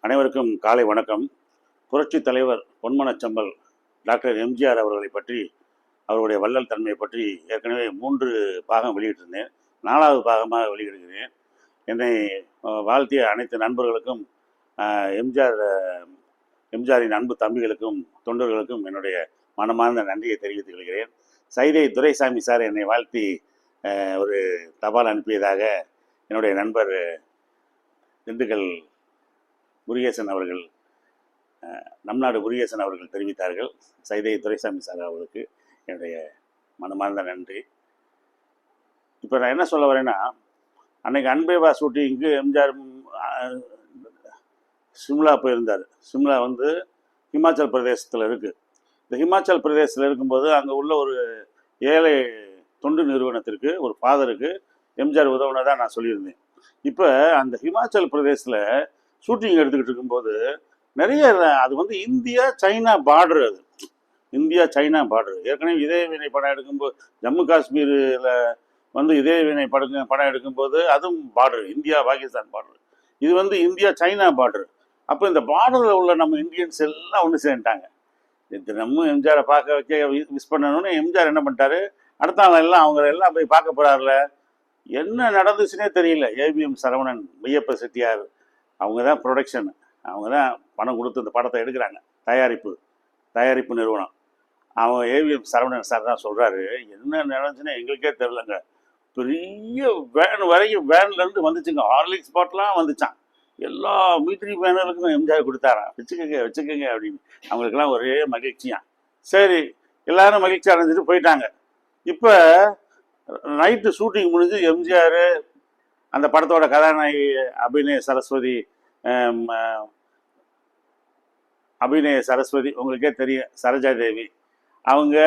அனைவருக்கும் காலை வணக்கம். புரட்சி தலைவர் பொன்மனச்செம்மல் டாக்டர் எம்ஜிஆர் அவர்களை பற்றி, அவருடைய வள்ளல் தன்மையை பற்றி ஏற்கனவே 3 பாகம் வெளியிட்டிருந்தேன். 4வது பாகமாக வெளியிடுகிறேன். என்னை வாழ்த்திய அனைத்து நண்பர்களுக்கும், எம்ஜிஆர் எம்ஜிஆரின் அன்பு தம்பிகளுக்கும் தொண்டர்களுக்கும் என்னுடைய மனமார்ந்த நன்றியை தெரிவித்துக் கொள்கிறேன். சைதை துரைசாமி சார் என்னை வாழ்த்தி ஒரு தபால் அனுப்பியதாக என்னுடைய நண்பர் திண்டுக்கல் முருகேசன் அவர்கள், நம்நாடு முருகேசன் அவர்கள் தெரிவித்தார்கள். சைதை துரைசாமி சார் அவர்களுக்கு என்னுடைய மனமார்ந்த நன்றி. இப்போ நான் என்ன சொல்ல வரேன்னா, அன்னைக்கு அன்பேவா ஷூட்டிங்க்கு எம்ஜிஆர் சிம்லா போயிருந்தார். சிம்லா வந்து ஹிமாச்சல் பிரதேசத்தில் இருக்குது. இந்த ஹிமாச்சல் பிரதேசத்தில் இருக்கும்போது அங்கே உள்ள ஒரு ஏழை தொண்டு நிறுவனத்திற்கு, ஒரு ஃபாதருக்கு எம்ஜிஆர் உதவுனதாக நான் சொல்லியிருந்தேன். இப்போ அந்த ஹிமாச்சல் பிரதேசத்தில் ஷூட்டிங் எடுத்துக்கிட்டு இருக்கும்போது நிறைய, அது வந்து இந்தியா சைனா பார்டர், அது இந்தியா சைனா பார்டர். ஏற்கனவே இதே வினை படம் எடுக்கும்போது ஜம்மு காஷ்மீரில் வந்து இதே வினை படம் எடுக்கும்போது அதுவும் பார்டர், இந்தியா பாகிஸ்தான் பார்டர். இது வந்து இந்தியா சைனா பார்டர். அப்போ இந்த பார்டரில் உள்ள நம்ம இந்தியன்ஸ் எல்லாம் ஒன்று சேர்ந்துட்டாங்க. நம்ம எம்ஜிஆரை பார்க்க வைக்க மிஸ் பண்ணணும்னு எம்ஜிஆர் என்ன பண்ணிட்டாரு, அடுத்த நாள் எல்லாம் அவங்க எல்லாம் போய் பார்க்க போகிறாருல. என்ன நடந்துச்சுன்னே தெரியல. ஏவிஎம் சரவணன், மெய்யப்ப செட்டியார், அவங்க தான் ப்ரொடக்ஷன், அவங்க தான் பணம் கொடுத்து இந்த படத்தை எடுக்கிறாங்க. தயாரிப்பு நிறுவனம். அவன் ஏவிஎம் சரவணன் சார் தான் சொல்கிறாரு, என்ன நடந்துச்சுன்னா எங்களுக்கே தெரிலங்க. பெரிய வேன் வரைக்கும் வேன்லேருந்து வந்துச்சுங்க, ஹார்லிக்ஸ் பாட்டெலாம் வந்துச்சான். எல்லா மிலிட்ரி பேனருக்கும் எம்ஜிஆர் கொடுத்தாரான். வச்சுக்கோங்க அப்படின்னு. அவங்களுக்கெல்லாம் ஒரே மகிழ்ச்சியான். சரி, எல்லாரும் மகிழ்ச்சி அடைஞ்சிட்டு போயிட்டாங்க. இப்போ நைட்டு ஷூட்டிங் முடிஞ்சு எம்ஜிஆர், அந்த படத்தோட கதாநாயகி அபிநய சரஸ்வதி உங்களுக்கே தெரியும், சரோஜா தேவி, அவங்க,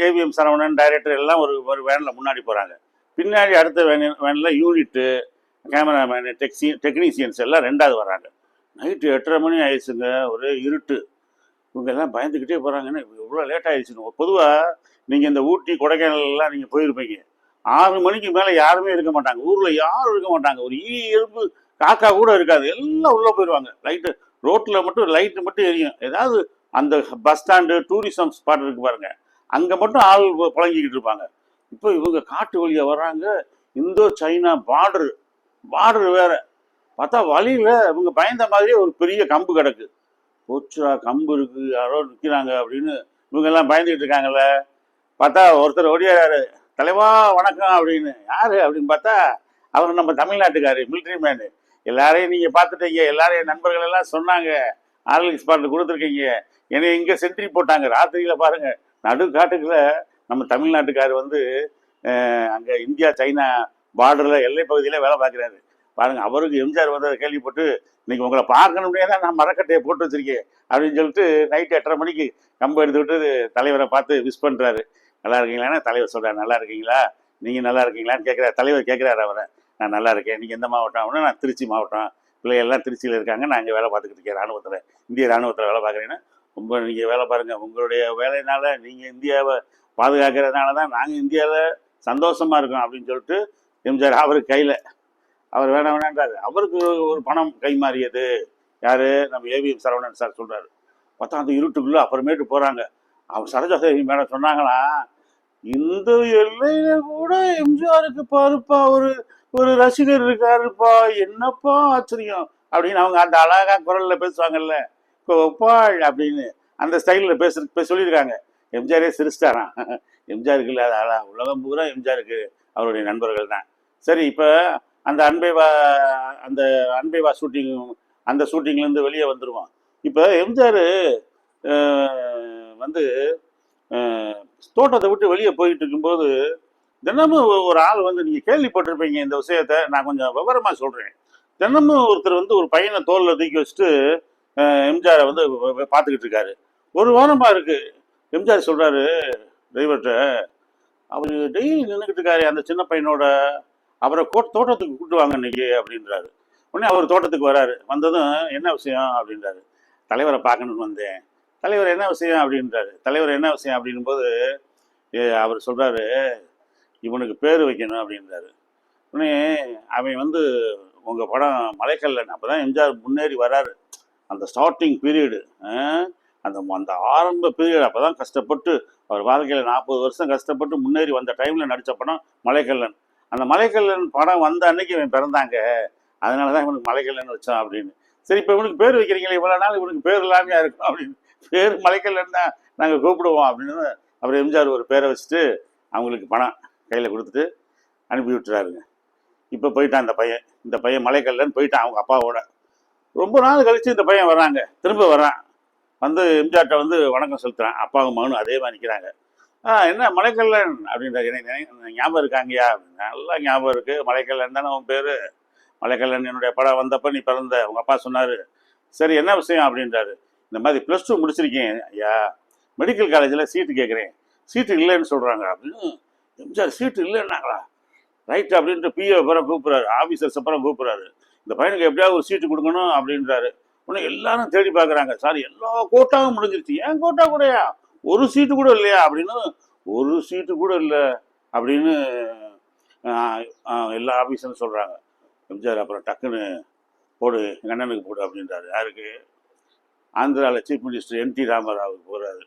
ஏவிஎம் சரவணன் டைரக்டர் எல்லாம் ஒரு வேனில் முன்னாடி போகிறாங்க. பின்னாடி அடுத்த வேனில் யூனிட்டு, கேமராமேனு, டெக்னீஷியன்ஸ் எல்லாம் 2வது வர்றாங்க. நைட்டு 8:30 மணி ஆயிடுச்சுங்க, ஒரே இருட்டு. இவங்க எல்லாம் பயந்துக்கிட்டே போகிறாங்கன்னு, இவ்வளோ லேட் ஆயிடுச்சுன்னு. பொதுவாக நீங்கள் இந்த ஊட்டி கொடைக்கானல்லாம் நீங்கள் போயிருப்பீங்க, 6 மணிக்கு மேலே யாருமே இருக்க மாட்டாங்க. ஊரில் யாரும் இருக்க மாட்டாங்க. ஒரு எறும்பு காக்கா கூட இருக்காது. எல்லாம் உள்ளே போயிடுவாங்க. லைட்டு ரோட்டில் மட்டும் லைட்டு மட்டும் எரியும். ஏதாவது அந்த பஸ் ஸ்டாண்டு, டூரிசம் ஸ்பாட் இருக்கு பாருங்க, அங்கே மட்டும் ஆள் புழங்கிக்கிட்டு இருப்பாங்க. இப்போ இவங்க காட்டு வழியாக வர்றாங்க. இந்தோ சைனா பார்டர் வேற. பார்த்தா வழியில் இவங்க பயந்த மாதிரியே ஒரு பெரிய கம்பு கிடக்கு. போச்சுரா, கம்பு இருக்கு, யாரோ நிற்கிறாங்க அப்படின்னு இவங்க எல்லாம் பயந்துக்கிட்டு இருக்காங்கல்ல. பார்த்தா ஒருத்தர் ஓடியாரு, தலைவா வணக்கம் அப்படின்னு. யாரு அப்படின்னு பார்த்தா அவர் நம்ம தமிழ்நாட்டுக்காரு, மிலிட்ரி மேனு. எல்லாரையும் நீங்கள் பார்த்துட்டீங்க, எல்லாரையும் நண்பர்கள் எல்லாம் சொன்னாங்க, ஆர்லிக்ஸ் பாட்டில் கொடுத்துருக்கீங்க, என்னை இங்கே சென்ட்ரி போட்டாங்க ராத்திரியில் பாருங்க. நடு காட்டுக்குள்ள நம்ம தமிழ்நாட்டுக்கார் வந்து அங்கே இந்தியா சைனா பார்டரில் எல்லை பகுதியில் வேலை பார்க்குறாரு பாருங்க. அவருக்கு எம்ஜிஆர் வந்ததை கேள்விப்பட்டு, இன்னைக்கு உங்களை பார்க்கணும்னே தான் நான் மரக்கட்டையை போட்டு வச்சிருக்கேன் அப்படின்னு சொல்லிட்டு நைட்டு 8:30 மணிக்கு கம்பு எடுத்துக்கிட்டு தலைவரை பார்த்து விஷ் பண்ணுறாரு. நல்லா இருக்கீங்களான்னா தலைவர் சொல்கிறார், நல்லா இருக்கீங்களா, நீங்கள் நல்லா இருக்கீங்களான்னு கேட்குறாரு. தலைவர் கேட்குறாரு அவரை, நான் நல்லா இருக்கேன், நீங்கள் எந்த மாவட்டம் அப்படின்னா, நான் திருச்சி மாவட்டம், பிள்ளைகள்லாம் திருச்சியில் இருக்காங்க, நான் இங்கே வேலை பார்த்துக்கிட்டு இருக்கேன், ராணுவத்தில், இந்திய ராணுவத்தில் வேலை பார்க்குறேன்னா. ரொம்ப நீங்கள் வேலை பாருங்கள், உங்களுடைய வேலையினால நீங்கள் இந்தியாவை பாதுகாக்கிறதுனால தான் நாங்கள் இந்தியாவில் சந்தோஷமாக இருக்கோம் அப்படின்னு சொல்லிட்டு எம்ஜிஆர் அவருக்கு கையில், அவர் வேணான்றாரு. அவருக்கு ஒரு பணம் கை மாறியது. யார், நம்ம ஏவிஎம் சரவணன் சார் சொல்கிறாரு. பார்த்தா அந்த இருட்டுக்குள்ளே அப்புறமேட்டு போகிறாங்க. அவர் சரோஜா தேவி மேடம் சொன்னாங்களா, இந்த எல்லையில கூட எம்ஜிஆருக்கு பாருப்பா ஒரு ரசிகர் இருக்காருப்பா, என்னப்பா ஆச்சரியம் அப்படின்னு அவங்க அந்த அழகா குரல்ல பேசுவாங்கல்ல, கோபால் அப்படின்னு அந்த ஸ்டைலில் சொல்லியிருக்காங்க. எம்ஜிஆரே சிரிச்சிட்டாராம். எம்ஜிஆருக்கு இல்லாத ஆளா, உலகம் பூரா எம்ஜிஆருக்கு அவருடைய நண்பர்கள் தான். சரி, இப்போ அந்த அன்பேவா ஷூட்டிங், அந்த ஷூட்டிங்லேருந்து வெளியே வந்துடுவோம். இப்போ எம்ஜிஆர் வந்து தோட்டத்தை விட்டு வெளியே போயிட்டு இருக்கும்போது தினமும் ஒரு ஆள் வந்து, நீங்கள் கேள்விப்பட்டிருப்பீங்க இந்த விஷயத்த, நான் கொஞ்சம் விவரமாக சொல்கிறேன். தினமும் ஒருத்தர் வந்து ஒரு பையனை தோளில் தூக்கி வச்சுட்டு எம்ஜிஆரை வந்து பார்த்துக்கிட்டு இருக்காரு. ஒரு வாரமாக இருக்கு. எம்ஜிஆர் சொல்கிறாரு டிரைவர்கிட்ட, அவர் டெய்லி நின்றுக்கிட்டு இருக்காரு அந்த சின்ன பையனோட, அவரை தோட்டத்துக்கு கூப்பிட்டு வாங்க இன்னைக்கு அப்படின்றாரு. உடனே அவர் தோட்டத்துக்கு வராரு. வந்ததும் என்ன விஷயம் அப்படின்றாரு. தலைவரை பார்க்கணுன்னு வந்தேன். தலைவர் என்ன விஷயம் அப்படின்றாரு. தலைவர் என்ன விஷயம் அப்படின் போது அவர் சொல்கிறாரு, இவனுக்கு பேர் வைக்கணும் அப்படின்றாரு. உடனே அவன் வந்து, உங்கள் படம் மலைக்கல்லன், அப்போ தான் எம்ஜிஆர் முன்னேறி வராரு. அந்த ஸ்டார்டிங் பீரியடு, அந்த அந்த ஆரம்ப பீரியட் அப்போ தான் கஷ்டப்பட்டு அவர் வாழ்க்கையில் 40 வருஷம் கஷ்டப்பட்டு முன்னேறி வந்த டைமில் நடித்த படம் மலைக்கல்லன். அந்த மலைக்கல்லன் படம் வந்த அன்னைக்கு இவன் பிறந்தாங்க, அதனால தான் இவனுக்கு மலைக்கல்லன் வச்சான் அப்படின்னு. சரி, இப்போ இவனுக்கு பேர் வைக்கிறீங்களே, இவ்வளோ நாள் இவனுக்கு பேர் இல்லாமையா இருக்கும் அப்படின்னு. பேர் மலைக்கல்லன் தான் நாங்கள் கூப்பிடுவோம் அப்படின்னு அப்புறம் எம்ஜிஆர் ஒரு பேரை வச்சுட்டு அவங்களுக்கு பணம் கையில் கொடுத்துட்டு அனுப்பி விட்டுறாருங்க. இப்போ போயிட்டான் இந்த பையன் மலைக்கல்லன் போயிட்டான் அவங்க அப்பாவோட. ரொம்ப நாள் கழிச்சு இந்த பையன் வர்றாங்க, திரும்ப வர்றான். வந்து எம்ஜிஆர்ட்ட வந்து வணக்கம் செலுத்துறான். அப்பாவும் மகனும் அதே மாதிரி நிற்கிறாங்க. என்ன மலைக்கல்லன் அப்படின்ற ஞாபகம் இருக்காங்கய்யா? நல்லா ஞாபகம் இருக்கு. மலைக்கல்லன் தானே உன் பேரு? மலைக்கல்லன் என்னுடைய படம் வந்தப்ப நீ பிறந்த, உங்க அப்பா சொன்னாரு. சரி, என்ன விஷயம் அப்படின்றாரு. இந்த மாதிரி +2 முடிச்சிருக்கேன் ஐயா, மெடிக்கல் காலேஜில் சீட்டு கேட்குறேன், சீட்டு இல்லைன்னு சொல்கிறாங்க அப்படின்னு. எம்ஜிஆர் சீட்டு இல்லைன்னாங்களா? ரைட் அப்படின்ட்டு பிஏ அப்புறம் கூப்பிட்றாரு, ஆஃபீஸர்ஸ் அப்புறம் கூப்பிட்றாரு. இந்த பையனுக்கு எப்படியாவது ஒரு சீட்டு கொடுக்கணும் அப்படின்றாரு. உடனே எல்லாரும் தேடி பார்க்குறாங்க. சார் எல்லா கோட்டாவும் முடிஞ்சிருச்சு, ஏன் கோட்டா கூடயா? ஒரு சீட்டு கூட இல்லையா அப்படின்னு. ஒரு சீட்டு கூட இல்லை அப்படின்னு எல்லா ஆஃபீஸரும் சொல்கிறாங்க. எம்ஜிஆர் அப்புறம் டக்குன்னு போடு, எங்கள் அண்ணனுக்கு போடு அப்படின்றாரு. யாருக்கு? ஆந்திராவில் சீஃப் மினிஸ்டர் என்டி ராமராவுக்கு போகிறாரு.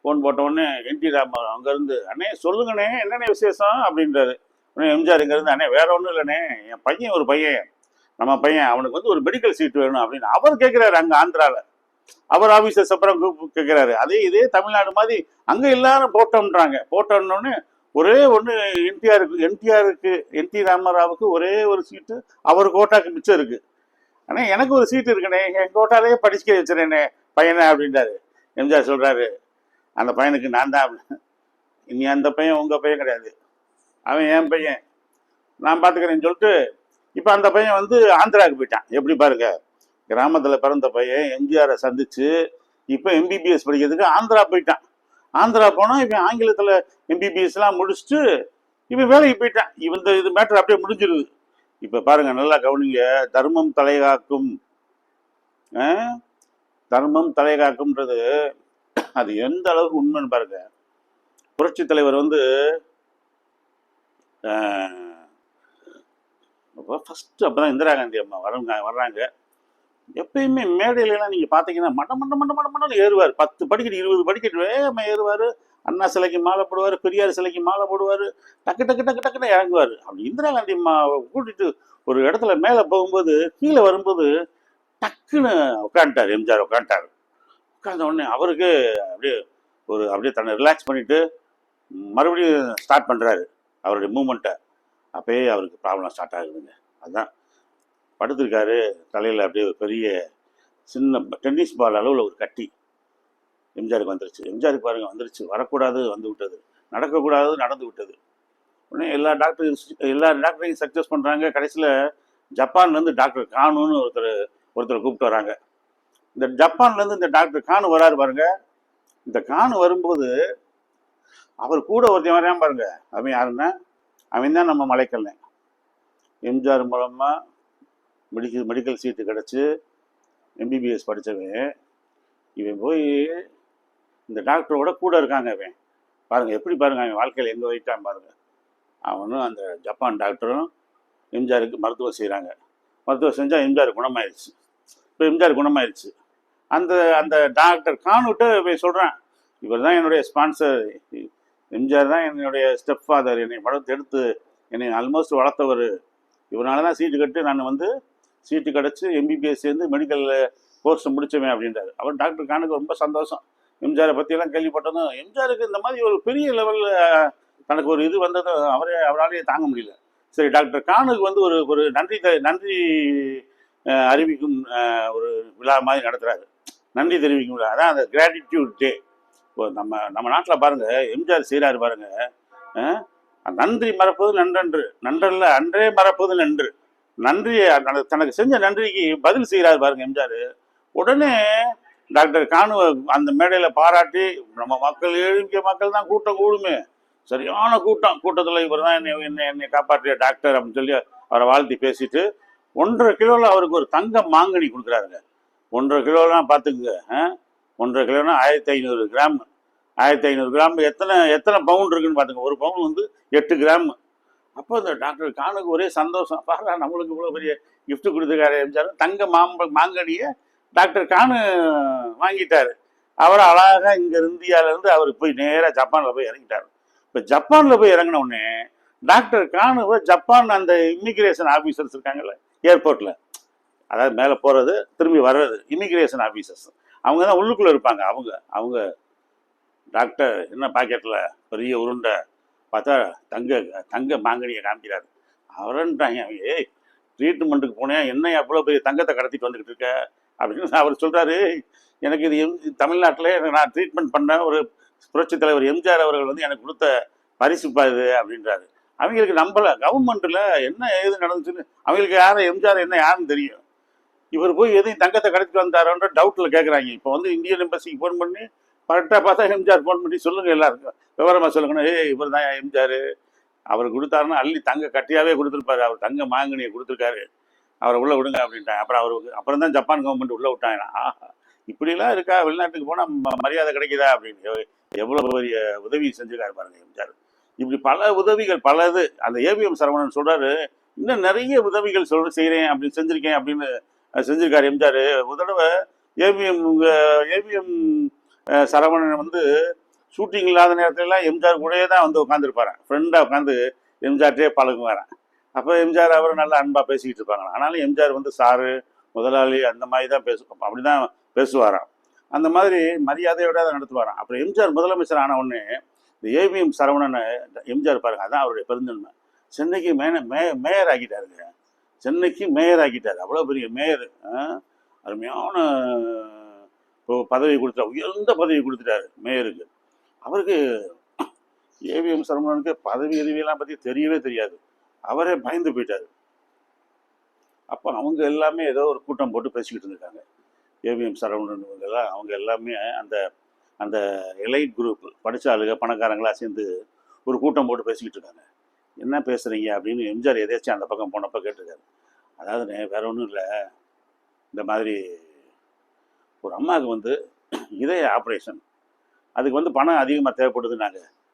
ஃபோன் போட்ட உடனே என்டி ராமராவ் அங்கேருந்து, அண்ணே சொல்லுங்கண்ணே என்னென்ன விசேஷம் அப்படின்றாரு. உடனே எம்ஜிஆர் இங்கேருந்து, அண்ணே வேற ஒன்றும் இல்லைண்ணே, என் பையன் ஒரு பையன், நம்ம பையன், அவனுக்கு வந்து ஒரு மெடிக்கல் சீட் வேணும் அப்படின்னு அவர் கேட்குறாரு. அங்கே ஆந்திராவில் அவர் ஆஃபீஸர்ஸ் அப்புறம் கேட்குறாரு. இதே தமிழ்நாடு மாதிரி அங்கே எல்லாரும் போட்டோன்றாங்க. போட்டோன்னொடனே ஒரே ஒன்று என்டி ராமராவுக்கு ஒரே ஒரு சீட்டு அவர் கோட்டாக்கு மிச்சம் இருக்கு. ஆனால் எனக்கு ஒரு சீட்டு இருக்குண்ணே, என் கோட்டாலேயே படிச்சுக்க வச்சுறேனே பையனை அப்படின்றாரு. எம்ஜிஆர் சொல்கிறாரு, அந்த பையனுக்கு நான் தான். இனி அந்த பையன் உங்கள் பையன் கிடையாது, அவன் என் பையன், நான் பார்த்துக்கிறேன்னு சொல்லிட்டு இப்போ அந்த பையன் வந்து ஆந்திராவுக்கு போயிட்டான். எப்படி பாருங்க, கிராமத்தில் பிறந்த பையன் எம்ஜிஆரை சந்திச்சு இப்போ எம்பிபிஎஸ் படிக்கிறதுக்கு ஆந்திரா போயிட்டான். ஆந்திரா போனால் இவன் ஆங்கிலத்தில் எம்பிபிஎஸ்லாம் முடிச்சுட்டு இவன் வேலைக்கு போயிட்டான். இது மேட்டர் அப்படியே முடிஞ்சிருது. இப்போ பாருங்க, நல்லா கவனிங்க. தர்மம் தலைகாக்கும், தர்மம் தலைகாக்கும்ன்றது அது எந்த அளவுக்கு உண்மைன்னு பாருங்க. புரட்சி தலைவர் வந்து ஃபர்ஸ்ட் அப்பதான் இந்திரா காந்தி அம்மா வர்றாங்க. எப்பயுமே மேடையிலாம் நீங்க பாத்தீங்கன்னா மண்டம் ஏறுவார். 10 படிக்கட்டு 20 படிக்கட்டு வேகமா ஏறுவார். அண்ணா சிலைக்கு மாலை போடுவார், பெரியார் சிலைக்கு மாலை போடுவார், டக்கு டக்கு டக்கு டக்குன்னு இறங்குவார். அப்படி இந்திரா காந்தி அம்மா கூட்டிட்டு ஒரு இடத்துல மேலே போகும்போது கீழே வரும்போது டக்குன்னு உட்காந்துட்டார். எம்ஜிஆர் உட்காந்துட்டார். உட்காந்த உடனே அவருக்கு அப்படியே தன்னை ரிலாக்ஸ் பண்ணிட்டு மறுபடியும் ஸ்டார்ட் பண்றாரு அவருடைய மூமெண்ட்டை. அப்பயே அவருக்கு ப்ராப்ளம் ஸ்டார்ட் ஆகுதுங்க. அதுதான் படுத்திருக்காரு, தலையில் அப்படியே ஒரு பெரிய சின்ன டென்னிஸ் பால் அளவில் ஒரு கட்டி எம்ஜிஆருக்கு வந்துருச்சு. எம்ஜிஆருக்கு பாருங்க வந்துருச்சு, வரக்கூடாது வந்து விட்டது, நடக்கக்கூடாது நடந்து விட்டது. உடனே எல்லா டாக்டரையும் சக்ஸஸ் பண்ணுறாங்க. கடைசியில் ஜப்பான்லேருந்து டாக்டர் கானுன்னு ஒருத்தர் கூப்பிட்டு வராங்க. இந்த ஜப்பான்லேருந்து இந்த டாக்டர் கானு வராரு பாருங்க. இந்த கானு வரும்போது அவர் கூட ஒருத்தன் வரையாம பாருங்க. அவன் யாருன்னா, அவன் தான் நம்ம மலைக்கல்லன். எம்ஜிஆர் மூலமாக மெடிக்கல் சீட்டு கிடச்சி எம்பிபிஎஸ் படித்தவன் இவன் போய் இந்த டாக்டரோட கூட இருக்காங்க. அவன் பாருங்க எப்படி பாருங்க, அவன் வாழ்க்கையில் எங்கே வைட்டான் பாருங்க. அவனும் அந்த ஜப்பான் டாக்டரும் எம்ஜிஆருக்கு மருத்துவம் செய்கிறாங்க. மருத்துவம் செஞ்சால் எம்ஜிஆர் குணமாயிருச்சு. இப்போ எம்ஜிஆர் குணமாயிருச்சு. அந்த டாக்டர் கானுட்டு போய் சொல்கிறான், இவர் தான் என்னுடைய ஸ்பான்சர், எம்ஜிஆர் தான் என்னுடைய ஸ்டெப் ஃபாதர், என்னை படத்தை எடுத்து என்னை ஆல்மோஸ்ட் வளர்த்தவர், இவனால தான் சீட்டு கட்டு நான் வந்து சீட்டு கிடச்சி எம்பிபிஎஸ் சேர்ந்து மெடிக்கல் கோர்ஸ் முடித்தவன் அப்படின்றாரு. அவர் டாக்டர் கானுக்கு ரொம்ப சந்தோஷம். எம்ஜிஆரை பற்றியெல்லாம் கேள்விப்பட்டதும் எம்ஜிஆருக்கு இந்த மாதிரி ஒரு பெரிய லெவலில் தனக்கு ஒரு இது வந்ததும் அவராலேயே தாங்க முடியல. சரி, டாக்டர் கானுக்கு வந்து ஒரு நன்றி அறிவிக்கும் ஒரு விழா மாதிரி நடத்துகிறாரு. நன்றி தெரிவிக்கும் விழா, அதான் அந்த கிராட்டிடியூட் டே. இப்போ நம்ம நாட்டில் பாருங்க, எம்ஜிஆர் செய்கிறாரு பாருங்க, நன்றி மறப்பது நன்றன்று, நன்றல்ல அன்றே மறப்பது நன்று. நன்றியை தனக்கு செஞ்ச நன்றிக்கு பதில் செய்கிறாரு பாருங்க எம்ஜிஆர். உடனே டாக்டர் கானு அந்த மேடையில் பாராட்டி, நம்ம மக்கள் ஏழிக்க மக்கள் தான் கூட்டம் கூடுமே, சரியான கூட்டத்தில் இவர் தான் என்னை காப்பாற்றிய டாக்டர் அப்படின்னு சொல்லி அவரை வாழ்த்தி பேசிட்டு 1.5 கிலோவில் அவருக்கு ஒரு தங்க மாங்கனி கொடுக்குறாருங்க. 1.5 கிலோலாம் பார்த்துக்குங்க. 1.5 கிலோனா 1500 கிராம். 1500 கிராம் எத்தனை பவுன் இருக்குன்னு பார்த்துங்க. ஒரு பவுன் வந்து 8 கிராம். அப்போ இந்த டாக்டர் கானுக்கு ஒரே சந்தோஷம். பாரு, நம்மளுக்கு இவ்வளோ பெரிய கிஃப்ட் கொடுத்துருக்காரு எம்ஜிஆர், தங்க மாங்கனியை டாக்டர் கானு வாங்கிட்டாரு. அவர் அழகா இங்க இந்தியாவிலேருந்து அவர் போய் நேராக ஜப்பானில் போய் இறங்கிட்டார். இப்போ ஜப்பானில் போய் இறங்கின உடனே டாக்டர் கானுவை ஜப்பான் அந்த இமிகிரேஷன் ஆஃபீஸர்ஸ் இருக்காங்கல்ல ஏர்போர்ட்டில், அதாவது மேலே போகிறது திரும்பி வர்றது இமிகிரேஷன் ஆஃபீஸர்ஸ், அவங்க தான் உள்ளுக்குள்ளே இருப்பாங்க. அவங்க அவங்க டாக்டர் என்ன பாக்கெட்டில் பெரிய உருண்டை பார்த்தா தங்க தங்க மாங்கனியை காமிக்கிறாரு. அவரன்ட்டாங்க, ஏய் ட்ரீட்மெண்ட்டுக்கு போனேன், என்ன அவ்வளோ பெரிய தங்கத்தை கடத்திட்டு வந்துக்கிட்டு இருக்க அப்படின்னு அவர் சொல்கிறாரு. எனக்கு இது தமிழ்நாட்டில் நான் ட்ரீட்மெண்ட் பண்ண ஒரு புரட்சி தலைவர் எம்ஜிஆர் அவர்கள் வந்து எனக்கு கொடுத்த பரிசுப்பா இது அப்படின்றாரு. அவங்களுக்கு நம்பலை, கவர்மெண்ட்டில் என்ன ஏது நடந்துச்சுன்னு அவங்களுக்கு யாரும் எம்ஜிஆர் என்ன யாருன்னு தெரியும். இவர் போய் எதையும் தங்கத்தை கடத்திட்டு வந்தாரோன்ற டவுட்டில் கேட்குறாங்க. இப்போ வந்து இந்தியன் எம்பசிக்கு ஃபோன் பண்ணி கரெக்டாக பார்த்தா எம்ஜிஆர் ஃபோன் பண்ணி சொல்லுங்கள் எல்லாருக்கும் விவரமாக சொல்லுங்கன்னு, இவர் தான் எம்ஜிஆர், அவர் கொடுத்தாருன்னா அள்ளி தங்க கட்டியாவே கொடுத்துருப்பாரு, அவர் தங்க மாங்கனியை கொடுத்துருக்காரு, அவரை உள்ளே விடுங்க அப்படின்ட்டாங்க. அப்புறம் தான் ஜப்பான் கவர்மெண்ட் உள்ளே விட்டாங்க. ஆஹா, இப்படிலாம் இருக்கா, வெளிநாட்டுக்கு போனால் மரியாதை கிடைக்குதா அப்படின்னு எவ்வளோ பெரிய உதவி செஞ்சுருக்காரு பாருங்க எம்ஜிஆர். இப்படி பல உதவிகள் பலது அந்த ஏவிஎம் சரவணன் சொல்கிறாரு. இன்னும் நிறைய உதவிகள் செய்கிறேன் அப்படின்னு செஞ்சுருக்கேன் அப்படின்னு செஞ்சுருக்காரு எம்ஜிஆர். ஒரு தடவை ஏவிஎம் சரவணன் வந்து ஷூட்டிங் இல்லாத நேரத்துலலாம் எம்ஜிஆர் கூடயே தான் வந்து உட்காந்துருப்பாரு, ஃப்ரெண்டாக உட்காந்து எம்ஜிஆர்ட்டே பழகுவாரன். அப்போ எம்ஜிஆர் அவரும் நல்லா அன்பாக பேசிக்கிட்டு இருப்பாங்க. ஆனாலும் எம்ஜிஆர் வந்து சாரு முதலாளி அந்த மாதிரி தான் அப்படி தான் பேசுவாராம். அந்த மாதிரி மரியாதையோட தான் நடத்துவாராம். அப்புறம் எம்ஜிஆர் முதலமைச்சர் ஆன உடனே இந்த ஏவிஎம் சரவணனை எம்ஜிஆர் பாருங்க, அதான் அவருடைய பெருந்தன்மை, சென்னைக்கு மேயர் ஆக்கிட்டாருங்க. சென்னைக்கு மேயர் ஆக்கிட்டாரு. அவ்வளோ பெரிய மேயர், அருமையான பதவி கொடுத்தாரு, உயர்ந்த பதவி கொடுத்துட்டாரு மேயருக்கு. அவருக்கு ஏவிஎம் சரவணனுக்கு பதவி எதுவியெல்லாம் பற்றி தெரியவே தெரியாது, அவரே பயந்து போயிட்டாரு. அப்போ அவங்க எல்லாமே ஏதோ ஒரு கூட்டம் போட்டு பேசிக்கிட்டு இருந்திருக்காங்க. ஏவிஎம் சரவணன் இவங்கெல்லாம் அவங்க எல்லாமே அந்த அந்த எலைட் குரூப் படித்த ஆளுங்க பணக்காரங்களாக சேர்ந்து ஒரு கூட்டம் போட்டு பேசிக்கிட்டு இருக்காங்க. என்ன பேசுகிறீங்க அப்படின்னு எம்ஜிஆர் எதாச்சும் அந்த பக்கம் போனப்போ கேட்டிருக்காரு. அதாவது வேற ஒன்றும் இல்லை, இந்த மாதிரி ஒரு அம்மாவுக்கு வந்து இதய ஆப்ரேஷன், அதுக்கு வந்து பணம் அதிகமாக தேவைப்படுது,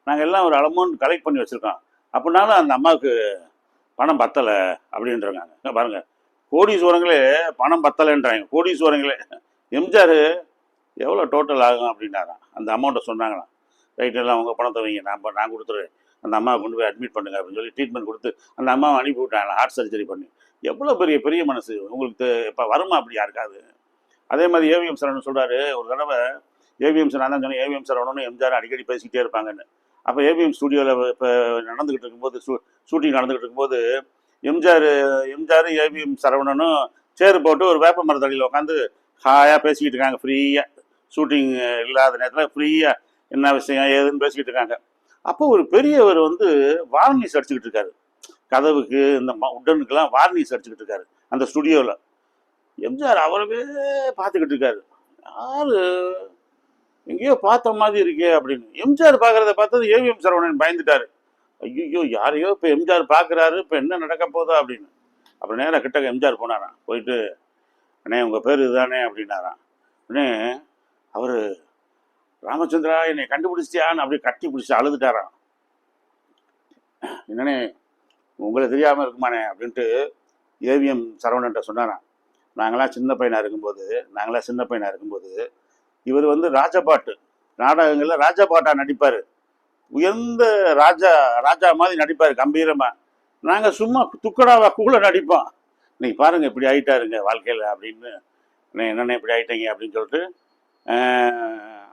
நாங்கள் எல்லாம் ஒரு அமௌண்ட் கலெக்ட் பண்ணி வச்சுருக்கோம், அப்படின்னாலும் அந்த அம்மாவுக்கு பணம் பத்தலை அப்படின்றாங்க. பாருங்கள், கோடீஸ்வரங்களே பணம் பத்தலைன்றாங்க, கோடீஸ்வரங்களே. எம்ஜிஆர் எவ்வளோ டோட்டல் ஆகும் அப்படின்னாராம். அந்த அமௌண்ட்டை சொன்னாங்களாம். ரைட்டெல்லாம் அவங்க பணத்தை வைங்க, நான் கொடுத்துருவேன், அந்த அம்மாவை கொண்டு போய் அட்மிட் பண்ணுங்க அப்படின்னு சொல்லி ட்ரீட்மெண்ட் கொடுத்து அந்த அம்மாவை அனுப்பி விட்டாங்க ஹார்ட் சர்ஜரி பண்ணி. எவ்வளோ பெரிய மனசு உங்களுக்கு இப்போ வருமா அப்படி யாருக்காது? அதே மாதிரி ஏவிஎம் சரவணன் சொல்கிறாரு, ஒரு தடவை ஏவிஎம் நான் தான் சொன்னேன், ஏவிஎம் சரவணனும் எம்ஜிஆர் அடிக்கடி பேசிக்கிட்டே இருப்பாங்கன்னு. அப்போ ஏவிஎம் ஸ்டுடியோவில் இப்போ நடந்துக்கிட்டு இருக்கும்போது ஷூட்டிங் நடந்துக்கிட்டு இருக்கும்போது எம்ஜிஆர் ஏவிஎம் சரவணனும் சேர் போட்டு ஒரு வேப்ப மரத்தடியில் உட்காந்து ஹாயாக பேசிக்கிட்டு இருக்காங்க. ஃப்ரீயாக ஷூட்டிங் இல்லாத நேரத்தில் ஃப்ரீயாக என்ன விஷயம் ஏதுன்னு பேசிக்கிட்டு இருக்காங்க. அப்போ ஒரு பெரியவர் வந்து வார்னிஷ் அடிச்சுக்கிட்டு இருக்காரு, கதவுக்கு இந்த உடனுக்கெல்லாம் வார்னிஷ் அடிச்சுக்கிட்டு இருக்காரு அந்த ஸ்டுடியோவில். எம்ஜிஆர் அவரவே பார்த்துக்கிட்டு இருக்காரு. யாரு எங்கேயோ பார்த்த மாதிரி இருக்கே அப்படின்னு. எம்ஜிஆர் பார்க்குறத பார்த்தது ஏவிஎம் சரவணன் பயந்துட்டாரு. ஐயோ யாரையோ இப்போ எம்ஜிஆர் பார்க்குறாரு, இப்போ என்ன நடக்க போதோ அப்படின்னு. அப்புறம் நேராக கிட்ட எம்ஜிஆர் போனாராம். போயிட்டு, அண்ணே உங்கள் பேர் இதுதானே அப்படின்னாராம். உடனே அவர், ராமச்சந்திரா என்னை கண்டுபிடிச்சிட்டியான்னு அப்படியே கட்டி பிடிச்சி அழுதுட்டாராம். என்னண்ணே உங்களை தெரியாமல் இருக்குமானே அப்படின்ட்டு ஏவிஎம் சரவணன்ட்ட சொன்னாராம். நாங்களாம் சின்ன பையனாக இருக்கும்போது இவர் வந்து ராஜபாட்டு நாடகங்களில் ராஜபாட்டா நடிப்பார், உயர்ந்த ராஜா மாதிரி நடிப்பார் கம்பீரமாக. நாங்கள் சும்மா துக்கடாவா கூட நடிப்போம். இன்னைக்கு பாருங்கள் இப்படி ஆகிட்டாருங்க வாழ்க்கையில் அப்படின்னு. என்னென்ன இப்படி ஆகிட்டீங்க அப்படின்னு சொல்லிட்டு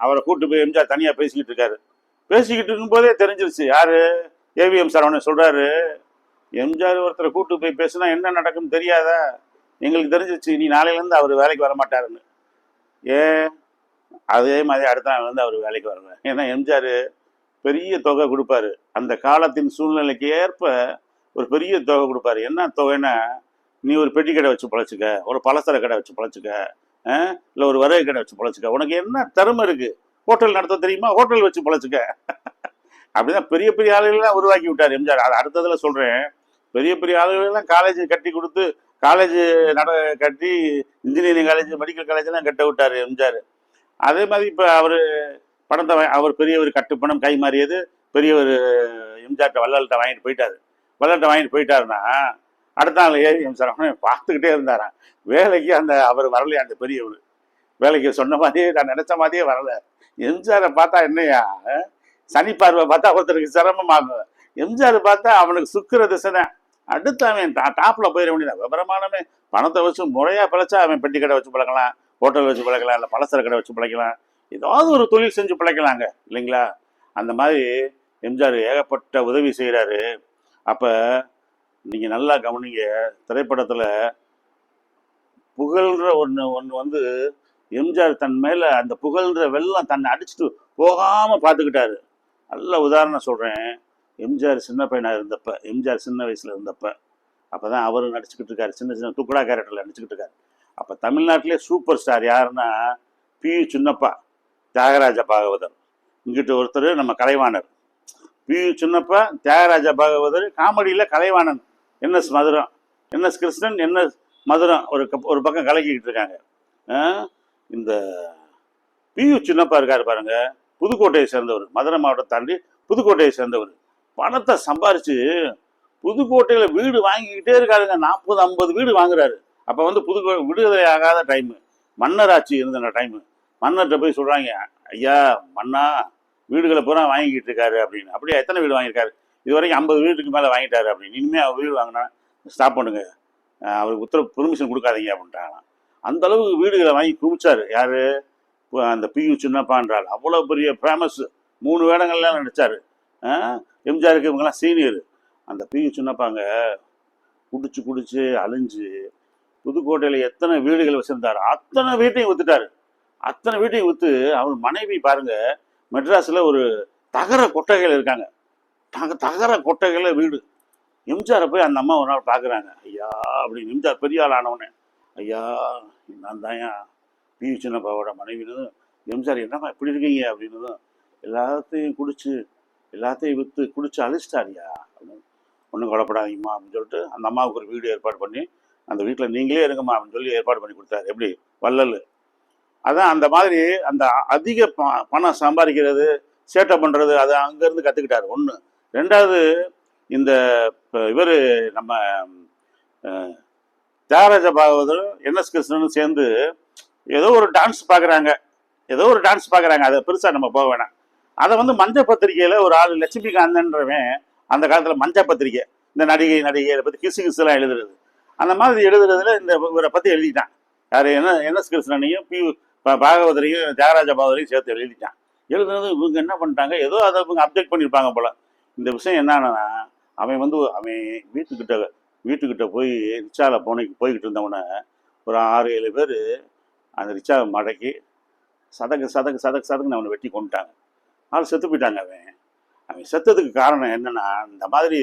அவரை கூப்பிட்டு போய் எம்ஜிஆர் தனியாக பேசிக்கிட்டு இருக்காரு. பேசிக்கிட்டு இருக்கும்போதே தெரிஞ்சிருச்சு யார் ஏவிஎம் சரவணன் சொல்கிறாரு, எம்ஜிஆர் ஒருத்தரை கூப்பிட்டு போய் பேசுனா என்ன நடக்கும்னு தெரியாதா, எங்களுக்கு தெரிஞ்சிச்சு நீ நாளையிலேருந்து அவர் வேலைக்கு வர மாட்டாருன்னு. அதே மாதிரி அடுத்த நாள் வந்து அவர் வேலைக்கு வரல. ஏன்னா எம்ஜிஆர் பெரிய தொகை கொடுப்பாரு, அந்த காலத்தின் சூழ்நிலைக்கு ஏற்ப ஒரு பெரிய தொகை கொடுப்பாரு. என்ன தொகைன்னா, நீ ஒரு பெட்டி கடை வச்சு பழச்சிக்க, ஒரு பலசர கடை வச்சு பழச்சிக்க, இல்லை ஒரு வரகு கடை வச்சு பழச்சிக்க, உனக்கு என்ன திறமை இருக்கு, ஹோட்டல் நடத்த தெரியுமா, ஹோட்டல் வச்சு பழச்சிக்க. அப்படிதான் பெரிய ஆளுகள்லாம் உருவாக்கி விட்டார் எம்ஜிஆர். அது அடுத்ததில் சொல்கிறேன். பெரிய ஆளுகளெல்லாம் காலேஜ் கட்டி கொடுத்து, காலேஜ் கட்டி இன்ஜினியரிங் காலேஜ் மெடிக்கல் காலேஜெல்லாம் கட்ட விட்டார் எம்ஜிஆர். அதே மாதிரி இப்போ பணத்தை அவர் பெரியவர் கட்டுப்பணம் கை மாறியது, பெரியவர் எம்ஜிஆர்ட்ட வள்ளல்கிட்ட வாங்கிட்டு போயிட்டாருன்னா அடுத்த நாள் ஏவிஎம் சரவணன் பார்த்துக்கிட்டே இருந்தாராம். வேலைக்கு அவர் வரலையா அந்த பெரியவர். வேலைக்கு சொன்ன மாதிரியே நான் நினைச்ச மாதிரியே வரல. எம்ஜிஆரை பார்த்தா என்னையா, சனி பார்வை பார்த்தா ஒருத்தருக்கு சிரமமாகும். எம்ஜிஆர் பார்த்தா அவனுக்கு சுக்கிர திசை தான். அடுத்து அவன் டாப்ல போயிட வேண்டியதான். விவரமானமே பணத்தை வச்சு முறையா பிழைச்சா அவன் பெட்டி கடை வச்சு பழக்கலாம், ஹோட்டல் வச்சு பழக்கலாம், இல்லை பலசர கடை வச்சு பிழைக்கலாம், ஏதாவது ஒரு தொழில் செஞ்சு பிழைக்கலாங்க இல்லைங்களா? அந்த மாதிரி எம்ஜிஆர் ஏகப்பட்ட உதவி செய்கிறாரு. அப்போ நீங்கள் நல்லா கவனிங்க, திரைப்படத்தில் புகழ்ன்ற ஒன்று ஒன்று வந்து எம்ஜிஆர் தன் மேலே அந்த புகழ்ன்ற வெள்ளம் தன்னை அடிச்சுட்டு போகாமல் பார்த்துக்கிட்டாரு. நல்ல உதாரணம் சொல்கிறேன். எம்ஜிஆர் சின்ன பையனாக இருந்தப்ப, எம்ஜிஆர் சின்ன வயசில் இருந்தப்ப, அப்போ தான் அவரும் நடிச்சுக்கிட்டு இருக்காரு, சின்ன சின்ன துக்குடா கேரக்டரில் நடிச்சுக்கிட்டு இருக்காரு. அப்போ தமிழ்நாட்டிலே சூப்பர் ஸ்டார் யாருன்னா பி சின்னப்பா, தியாகராஜ பாகவதர். இங்கிட்ட ஒருத்தர் நம்ம கலைவாணர். பி சின்னப்பா, தியாகராஜ பாகவதர். காமெடியில் கலைவாணன் என்எஸ் மதுரம், என்எஸ் கிருஷ்ணன், என்எஸ் மதுரம் ஒரு பக்கம் கலக்கிக்கிட்டு இருக்காங்க. இந்த பி சின்னப்பா இருக்காரு பாருங்க, புதுக்கோட்டையை சேர்ந்தவர், மதுரை மாவட்டத்தை தாண்டி புதுக்கோட்டையை சேர்ந்தவர். பணத்தை சம்பாரிச்சு புதுக்கோட்டையில் வீடு வாங்கிக்கிட்டே இருக்காருங்க. 40-50 வீடு வாங்குறாரு. அப்போ வந்து விடுதலை ஆகாத டைமு, மன்னர் ஆட்சி இருந்த டைமு. மன்னர்கிட்ட போய் சொல்கிறாங்க, ஐயா மன்னா வீடுகளை பூரா வாங்கிக்கிட்டு இருக்காரு அப்படின்னு. அப்படியே எத்தனை வீடு வாங்கியிருக்காரு? இது வரைக்கும் 50 வீட்டுக்கு மேலே வாங்கிட்டாரு அப்படின்னு. இனிமேல் அவர் வீடு வாங்கினா ஸ்டாப் பண்ணுங்க, அவருக்கு பெர்மிஷன் கொடுக்காதீங்க அப்படின்ட்டாங்களாம். அந்த அளவுக்கு வீடுகளை வாங்கி குமிச்சாரு. யாரு? அந்த பியு சின்னப்பான்றாள். அவ்வளோ பெரிய ஃபேமஸ். 3 வேடங்கள்லாம் நடிச்சாரு. எம்ஜிஆருக்கு இவங்கெல்லாம் சீனியர். அந்த பியு சின்னப்பாங்க குடிச்சு அழிஞ்சு புதுக்கோட்டையில் எத்தனை வீடுகள் வச்சிருந்தாரு, அத்தனை வீட்டையும் வித்துட்டாரு. அத்தனை வீட்டையும் விற்று அவர் மனைவி பாருங்க, மெட்ராஸில் ஒரு தகர கொட்டகையில் இருக்காங்க. தகர கொட்டகையில் வீடு. எம்ஜிஆரை போய் அந்த அம்மா ஒரு நாள் பார்க்குறாங்க. ஐயா அப்படின்னு. எம்ஜிஆர் பெரிய ஆள் ஆனவனே, ஐயா நான் தான் பி சின்னப்பாவோட மனைவினதும், எம்ஜிஆர் என்னம்மா இப்படி இருக்கீங்க அப்படின்னதும், எல்லாத்தையும் குடிச்சு எல்லாத்தையும் விற்று குடிச்சு அழிச்சிட்டாரியா அப்படின்னு. ஒன்றும் கொலைப்படாதீங்கம்மா அப்படின்னு சொல்லிட்டு அந்த அம்மாவுக்கு ஒரு வீடு ஏற்பாடு பண்ணி, அந்த வீட்டில் நீங்களே இருங்கம்மா அப்படின்னு சொல்லி ஏற்பாடு பண்ணி கொடுத்தாரு. எப்படி வள்ளல். அதான் அந்த மாதிரி அந்த அதிக பணம் சம்பாதிக்கிறது, சேட்டை பண்ணுறது, அதை அங்கேருந்து கற்றுக்கிட்டாரு. ஒன்று. ரெண்டாவது, இந்த இவர் நம்ம தியாகராஜ பாகவதரும் என்எஸ் கிருஷ்ணனும் சேர்ந்து ஏதோ ஒரு டான்ஸ் பார்க்குறாங்க. அதை பெருசாக நம்ம போக வேணாம். அதை வந்து மஞ்ச பத்திரிகையில் ஒரு ஆள் லட்சுமிகாந்தன்றவன் அந்த காலத்தில் மஞ்ச பத்திரிகை, இந்த நடிகைகளை பற்றி கிசுலாம் எழுதுறது, அந்த மாதிரி எழுதுறதுல இந்த இவரை பற்றி எழுதிட்டான். யார்? என்எஸ் கிருஷ்ணனையும் பாகவதரையும் தியாகராஜ பாகவதரையும் சேர்த்து எழுதிட்டான். எழுதுனது இவங்க என்ன பண்ணிட்டாங்க, ஏதோ அதை இவங்க அப்டேட் பண்ணியிருப்பாங்க போல. இந்த விஷயம் என்னன்னா, அவன் வீட்டுக்கிட்ட போய் ரிக்ஷாவில் போய்கிட்டு இருந்தவனை ஒரு 6-7 பேர் அந்த ரிக்ஷாவை மடக்கி சதக்குன்னு அவனை வெட்டி கொண்டுட்டாங்க. ஆள் செத்து போயிட்டாங்க. அவன் செத்ததுக்கு காரணம் என்னன்னா, இந்த மாதிரி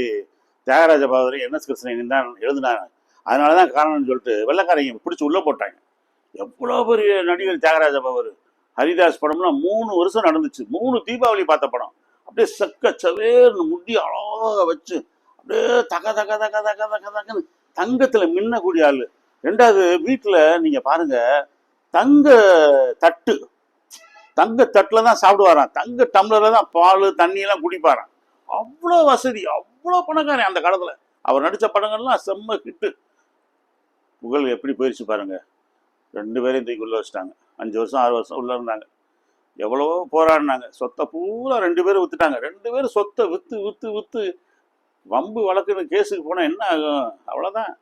தியாகராஜ பாகவதரை என்எஸ் கிருஷ்ணன் தான் எழுதினாங்க, அதனால தான் காரணம்னு சொல்லிட்டு வெள்ளைக்காரங்க பிடிச்சி உள்ளே போட்டாங்க. எவ்வளோ பெரிய நடிகர் தியாகராஜ பாகவதர். ஹரிதாஸ் படம்லாம் 3 வருஷம் நடந்துச்சு. 3 தீபாவளி பார்த்த படம். அப்படியே செவேர்னு முடி அழகாக வச்சு அப்படியே தகன்னு தங்கத்தில் மின்னக்கூடிய ஆள். ரெண்டாவது, வீட்டில் நீங்கள் பாருங்க, தங்க தட்டில் தான் சாப்பிடுவாராம், தங்க டம்ளரில் தான் பால் தண்ணியெல்லாம் குடிப்பாராம். அவ்வளோ வசதி, அவ்வளோ பணக்காரன் அந்த காலத்தில். அவர் நடித்த படங்கள்லாம் செம்ம ஹிட்டு. புகழ் எப்படி போயிடுச்சு பாருங்க. 2 பேரையும் தூக்கி உள்ள வச்சுட்டாங்க. 5 வருஷம் 6 வருஷம் உள்ள இருந்தாங்க. எவ்வளவோ போராடினாங்க. சொத்தை பூரா 2 பேரும் வித்துட்டாங்க. 2 பேரும் சொத்தை வித்து வம்பு வழக்குன்னு கேஸுக்கு போனால் என்ன ஆகும்? அவ்வளோதான்.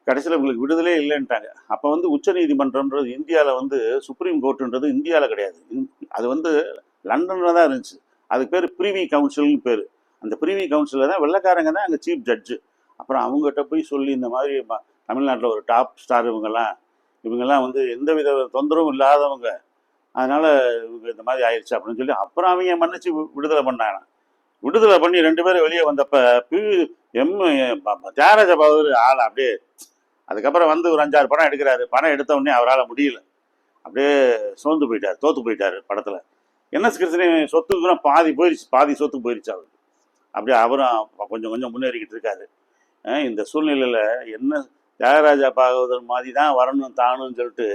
கடைசியில் உங்களுக்கு விடுதலே இல்லைன்ட்டாங்க. அப்போ வந்து உச்ச நீதிமன்றம்ன்றது இந்தியாவில் வந்து சுப்ரீம் கோர்ட்டுன்றது இந்தியாவில் கிடையாது. அது வந்து லண்டனில் தான் இருந்துச்சு. அதுக்கு பேர் ப்ரிவி கவுன்சில்னு பேர். அந்த ப்ரிவி கவுன்சிலில் தான் வெள்ளைக்காரங்க தான் அங்கே சீஃப் ஜட்ஜு. அப்புறம் அவங்ககிட்ட போய் சொல்லி, இந்த மாதிரி தமிழ்நாட்டில் ஒரு டாப் ஸ்டார் இவங்கெல்லாம் வந்து எந்த வித தொந்தரவும் இல்லாதவங்க, அதனால் இவங்க இந்த மாதிரி ஆயிடுச்சு அப்படின்னு சொல்லி அப்புறம் அவங்க மன்னிச்சு விடுதலை பண்ணாங்க. விடுதலை பண்ணி 2 பேரும் வெளியே வந்தப்போ தியாகராஜ பாகவதர் ஆள் அப்படியே, அதுக்கப்புறம் வந்து ஒரு 5-6 படம் எடுக்கிறாரு. படம் எடுத்த உடனே அவரால் முடியல, அப்படியே சோர்ந்து போயிட்டார், தோற்று போயிட்டார் படத்தில். என்எஸ் கிருஷ்ணன் சொத்துக்கு பாதி சொத்துக்கு போயிடுச்சு அவருக்கு. அப்படியே அவரும் கொஞ்சம் முன்னேறிக்கிட்டு இருக்காரு. இந்த சூழ்நிலையில் என்ன தியாகராஜ பாகவதர் மாதிரி தான் வரணும் தானுன்னு சொல்லிட்டு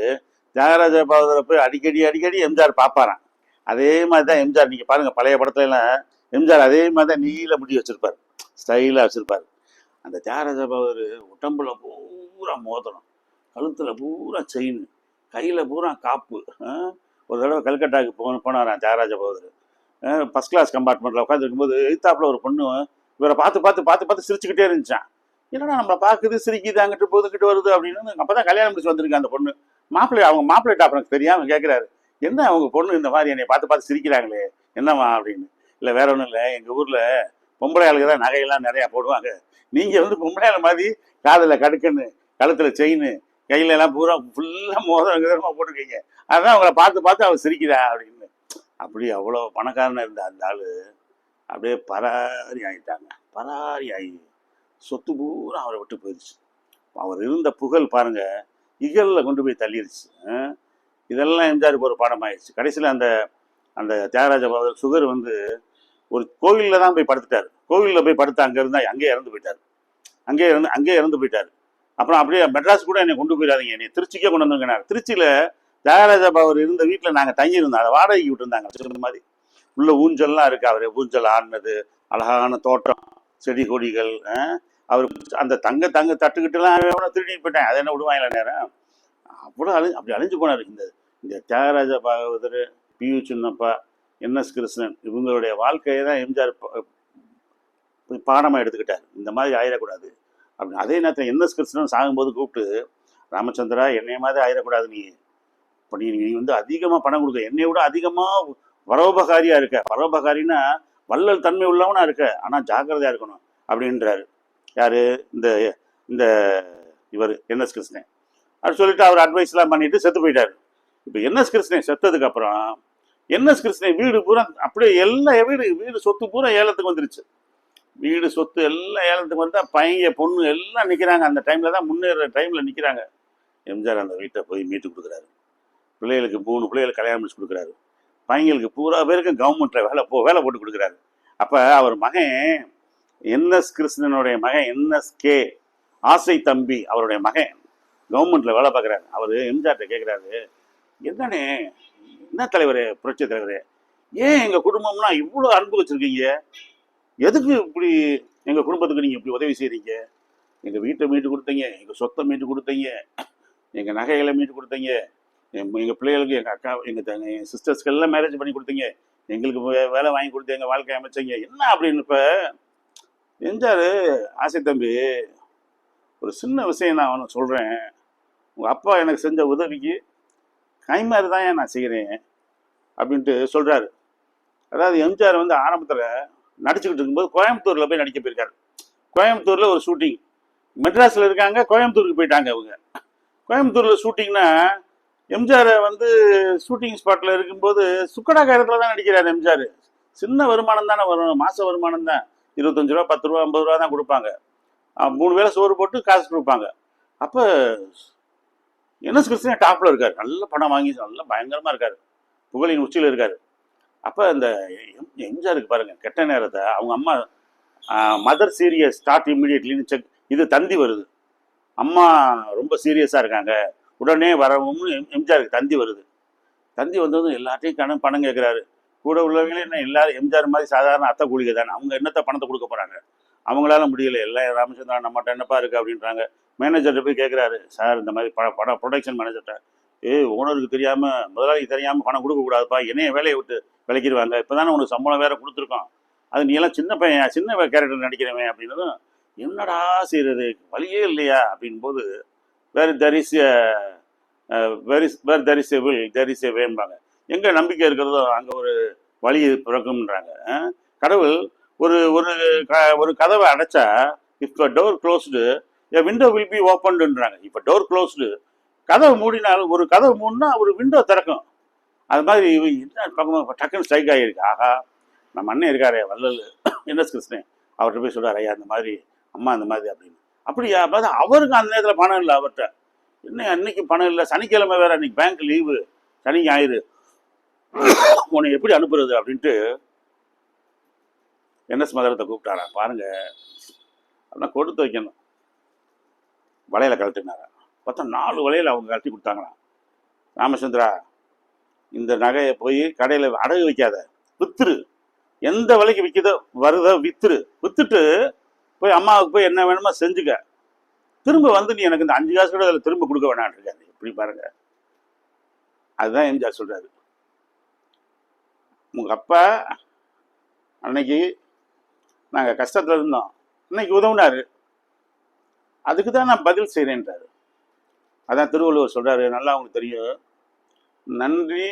தியாகராஜ பாகவதரை போய் அடிக்கடி எம்ஜிஆர் பார்ப்பாராம். அதே மாதிரி தான் எம்ஜிஆர். நீங்கள் பாருங்கள், பழைய படத்துலலாம் எம்ஜிஆர் அதே மாதிரி தான் நீல முடி வச்சுருப்பார், ஸ்டைலாக வச்சுருப்பார். அந்த தியாகராஜ பாகவதர் உடம்புல பூரா மோதிரம், கழுத்தில் பூரா செயின், கையில் பூரா காப்பு. ஒரு தடவை கல்கட்டாவுக்கு போனாரான் தியாகராஜ பகவதர். ஃபஸ்ட் கிளாஸ் கம்பார்ட்மெண்ட்டில் உட்காந்துருக்கும்போது எதிர்த்தாப்புல ஒரு பொண்ணு இவரை பார்த்து பார்த்து பார்த்து பார்த்து சிரிச்சுக்கிட்டே இருந்துச்சான். என்னடா நம்மளை பார்க்குது, சிரிக்குது, அங்கிட்டு போதுக்கிட்டு வருது அப்படின்னு. அப்போ தான் கல்யாணம் முடிச்சு வந்திருக்கு அந்த பொண்ணு. அவங்க மாப்பிள்ளைட்ட அப்புறம் தெரியாமல் கேட்குறாரு, என்ன அவங்க பொண்ணு இந்த மாதிரி என்னை பார்த்து பார்த்து சிரிக்கிறாங்களே, என்னம்மா அப்படின்னு. இல்லை வேற ஒன்றும் இல்லை, எங்கள் ஊரில் பொம்பளை ஆளுக்கு தான் நகையெல்லாம் நிறையா போடுவாங்க. நீங்கள் வந்து பொம்பளை ஆளு மாதிரி காதில் கடுக்குன்னு, கழுத்தில் செயின், கையில எல்லாம் பூரா ஃபுல்லாக மோதிரமாக போட்டிருக்கீங்க, அதான் அவங்கள பார்த்து பார்த்து அவள் சிரிக்கிறா அப்படின்னு. அப்படி அவ்வளோ பணக்காரனாக இருந்த அந்த ஆள் அப்படியே பராரி ஆகிட்டாங்க. பராரி ஆகி சொத்து பூரா அவரை விட்டு போயிடுச்சு. அவர் இருந்த புகழ் பாருங்க இகழில் கொண்டு போய் தள்ளிடுச்சு. இதெல்லாம் எம்ஜிஆருக்கு ஒரு பாடம் ஆயிடுச்சு. கடைசியில் அந்த அந்த தியாகராஜ பகவதர் சுகர் வந்து ஒரு கோவிலில் தான் போய் படுத்துட்டார். கோவிலில் போய் படுத்து அங்கே இருந்தால் அங்கேயே இறந்து போயிட்டார். அங்கேயே இறந்து போயிட்டார். அப்புறம் அப்படியே மெட்ராஸ் கூட என்னை கொண்டு போயிடாதீங்க, என்னை திருச்சிக்கே கொண்டு வந்துருங்க. திருச்சியில் தியாகராஜ பகவர் இருந்த வீட்டில் நாங்கள் தங்கியிருந்தோம். அதை வாடகைக்கு விட்டுருந்தாங்க. சொன்ன மாதிரி உள்ள ஊஞ்சல்லாம் இருக்கு. அவர் ஊஞ்சல் ஆடினது, அழகான தோட்டம், செடி கொடிகள். அவர் அந்த தங்க தட்டுக்கிட்டுலாம் திருடிட்டு போயிட்டாங்க. அதை என்ன விடுவாங்களா நேரம்? அவ்வளோ அப்படி அழிஞ்சு போனார். இந்த தியாகராஜ பகவதர், பியு சின்னப்பா, என்எஸ் கிருஷ்ணன் இவங்களுடைய வாழ்க்கையை தான் எம்ஜிஆர் பாடமாக எடுத்துக்கிட்டார். இந்த மாதிரி ஆயிடக்கூடாது அப்படின்னு. அதே நேரத்தில் என்எஸ் கிருஷ்ணன் சாகும்போது கூப்பிட்டு, ராமச்சந்திரா என்னைய மாதிரி ஆயிடக்கூடாது, நீ இப்போ நீ வந்து அதிகமாக பணம் கொடுக்க, என்னை விட அதிகமாக பரோபகாரியாக இருக்க. பரோபகாரின்னா வள்ளல் தன்மை உள்ளவனா இருக்க, ஆனால் ஜாக்கிரதையாக இருக்கணும் அப்படின்றாரு. யார்? இந்த இவர் என்எஸ் கிருஷ்ணன். அப்படி சொல்லிட்டு அவர் அட்வைஸ்லாம் பண்ணிட்டு செத்து போயிட்டார். இப்போ என்எஸ் கிருஷ்ணன் செத்ததுக்கு அப்புறம் என்எஸ் கிருஷ்ணன் வீடு பூரா அப்படியே எல்லா வீடு சொத்து பூரா ஏலத்துக்கு வந்துருச்சு. வீடு சொத்து எல்லாம் ஏலத்துக்கு வந்தால் பையன் பொண்ணு எல்லாம் நிற்கிறாங்க. அந்த டைமில் தான் முன்னேற டைமில் நிற்கிறாங்க. எம்ஜிஆர் அந்த வீட்டை போய் மீட்டு கொடுக்குறாரு. பிள்ளைகளுக்கு 3 பிள்ளைகளுக்கு கல்யாணம் முடிச்சு கொடுக்குறாரு. பையங்களுக்கு பூரா பேருக்கு கவர்மெண்ட்டில் வேலை போட்டு கொடுக்குறாரு. அப்போ அவர் மகன் என்எஸ் கிருஷ்ணனுடைய மகன் என்எஸ்கே ஆசை தம்பி, அவருடைய மகன் கவர்மெண்ட்டில் வேலை பார்க்குறாரு. அவர் எம்ஜிஆர்கிட்ட கேட்குறாரு, என்னண்ணே, என்ன தலைவரே, புரட்சி தலைவரே, ஏன் எங்கள் குடும்பம்னா இவ்வளோ அன்பு வச்சுருக்கீங்க? எதுக்கு இப்படி எங்கள் குடும்பத்துக்கு நீங்கள் இப்படி உதவி செய்கிறீங்க? எங்கள் வீட்டை மீட்டு கொடுத்தீங்க, எங்கள் சொத்தை மீட்டு கொடுத்தீங்க, எங்கள் நகைகளை மீட்டு கொடுத்தீங்க, எங்கள் பிள்ளைகளுக்கு, எங்கள் அக்கா, எங்கள் சிஸ்டர்ஸ்க்கு எல்லாம் மேரேஜ் பண்ணி கொடுத்தீங்க, எங்களுக்கு வேலை வாங்கி கொடுத்து எங்கள் வாழ்க்கை அமைச்சீங்க, என்ன அப்படின்னு. இப்போ எம்ஜிஆர், ஆசை தம்பி, ஒரு சின்ன விஷயம் நான் அவனை சொல்கிறேன், உங்கள் அப்பா எனக்கு செஞ்ச உதவிக்கு கைமாரி தான் நான் செய்கிறேன் அப்படின்ட்டு சொல்கிறாரு. அதாவது எம்ஜிஆர் வந்து ஆரம்பத்தில் நடிச்சுக்கிட்டு இருக்கும்போது கோயம்புத்தூரில் போய் நடிக்க போயிருக்காரு. கோயம்புத்தூரில் ஒரு ஷூட்டிங், மெட்ராஸில் இருக்காங்க, கோயம்புத்தூருக்கு போயிட்டாங்க அவங்க. கோயம்புத்தூரில் ஷூட்டிங்னா எம்ஜிஆர் வந்து ஷூட்டிங் ஸ்பாட்டில் இருக்கும்போது சுக்கடா காரத்தில் தான் நடிக்கிறார் எம்ஜிஆர். சின்ன வருமானம் தானே வரும், மாத வருமானம் தான் 25 ரூபா, 10 ரூபா, 50 ரூபா தான் கொடுப்பாங்க. 3 வேளை சோறு போட்டு காசு கொடுப்பாங்க. அப்போ என்எஸ் கிருஷ்ணன் டாப்பில் இருக்கார், நல்ல பணம் வாங்கி நல்லா பயங்கரமாக இருக்கார், புகழின் உச்சியில் இருக்கார். அப்போ இந்த எம்ஜிஆருக்கு பாருங்க, கெட்ட நேரத்தை அவங்க அம்மா மதர் சீரியஸ் ஸ்டார்ட் இம்மிடியட்லின்னு செக், இது தந்தி வருது, அம்மா ரொம்ப சீரியஸாக இருக்காங்க, உடனே வரவும் எம்ஜிஆருக்கு தந்தி வருது. தந்தி வந்ததும் எல்லாத்தையும் பணம் கேட்குறாரு. கூட உள்ளவங்களே என்ன எல்லாரும் எம்ஜிஆர் மாதிரி சாதாரண அத்தை கூலிகை தானே, அவங்க என்னத்தை பணத்தை கொடுக்க போகிறாங்க, அவங்களால முடியலை, எல்லாம் ராமச்சந்திரன் நம்மகிட்ட என்னப்பா இருக்குது அப்படின்றாங்க. மேனேஜர்கிட்ட போய் கேட்குறாரு, சார் இந்த மாதிரி படம் ப்ரொடக்ஷன் மேனேஜர்கிட்ட, ஓனருக்கு தெரியாமல், முதலாளிக்கு தெரியாமல் பணம் கொடுக்கக்கூடாதுப்பா, என்னைய வேலையை விட்டு விளக்கிடுவாங்க, இப்போ தானே உனக்கு சம்பளம் வேறு கொடுத்துருக்கோம், அது நீ எல்லாம் சின்ன பையன், சின்ன கேரக்டர் நடிக்கிறவன் அப்படின்னதும் என்னடா செய்கிறது, வழியே இல்லையா அப்படின் போது, வேறு தரிச வில் தரிச வேம்பாங்க, எங்கே நம்பிக்கை இருக்கிறதோ அங்கே ஒரு வழி பிறக்கும்ன்றாங்க. கடவுள் ஒரு கதவை அடைச்சா, இப்போ door closed a window will be ஓப்பன்டுன்றாங்க. இப்போ டோர் க்ளோஸ்டு, கதவை மூடினாலும் ஒரு கதவை மூடினா ஒரு விண்டோ திறக்கும். அது மாதிரி என்ன பக்கமாக டக்குன்னு ஸ்ட்ரைக் ஆகியிருக்கு. ஆஹா, நம்ம அண்ணன் இருக்காரே வள்ளல் என்எஸ் கிருஷ்ணன், அவர்கிட்ட போய் சொல்கிறார், ஐயா இந்த மாதிரி அம்மா இந்த மாதிரி அப்படின்னு. அப்படியா? அப்போ அவருக்கு அந்த நேரத்தில் பணம் இல்லை அவர்கிட்ட. என்ன அன்னைக்கு பணம் இல்லை, சனிக்கிழமை வேறு, அன்றைக்கி பேங்க் லீவு, சனி ஞாயிறு, உன்னை எப்படி அனுப்புறது அப்படின்ட்டு என்எஸ் மதுரத்தை கூப்பிட்டாரா. பாருங்க, அப்படின்னா கொடுத்து வைக்கணும், வளையலை கழட்டினாரா. பார்த்தா 4 வளையல் அவங்க கழட்டி கொடுத்தாங்களாம். ராமச்சந்திரா, இந்த நகையை போய் கடையில் அடகு வைக்காத, வித்துரு, எந்த விலைக்கு விற்கிதோ வருதோ வித்துட்டு போய் அம்மாவுக்கு போய் என்ன வேணுமோ செஞ்சுக்க, திரும்ப வந்து நீ எனக்கு இந்த 5 காசு கூட அதில் திரும்ப கொடுக்க வேணான்ருக்காரு. இப்படி பாருங்க, அதுதான் எம்ஜிஆர் சொல்றாரு. உங்க அப்பா அன்னைக்கு நாங்க கஷ்டத்துல இருந்தோம், இன்னைக்கு உதவுனாரு, அதுக்கு தான் நான் பதில் செய்கிறேன்றாரு. அதான் திருவள்ளுவர் சொல்றாரு, நல்லா அவங்களுக்கு தெரியும், நன்றி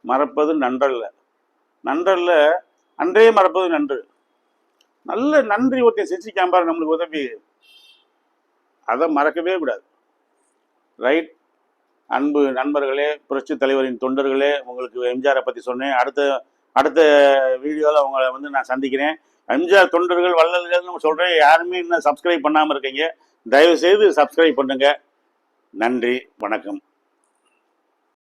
மறப்பது நன்றல்ல, நன்றல்ல அன்றே மறப்பது நன்று. நல்ல நன்றி ஒருத்தன் செஞ்சுக்காம பாரு நம்மளுக்கு உதவி, அதை மறக்கவே கூடாது. ரைட். அன்பு நண்பர்களே, புரட்சி தலைவரின் தொண்டர்களே, உங்களுக்கு எம்ஜிஆரை பற்றி சொன்னேன். அடுத்த வீடியோவில் உங்களை நான் சந்திக்கிறேன். எம்ஜிஆர் தொண்டர்கள் வள்ளல்கள்னு சொல்கிறேன், யாருமே இன்னும் சப்ஸ்கிரைப் பண்ணாமல் இருக்கீங்க, தயவு செய்து சப்ஸ்கிரைப் பண்ணுங்க. நன்றி, வணக்கம்.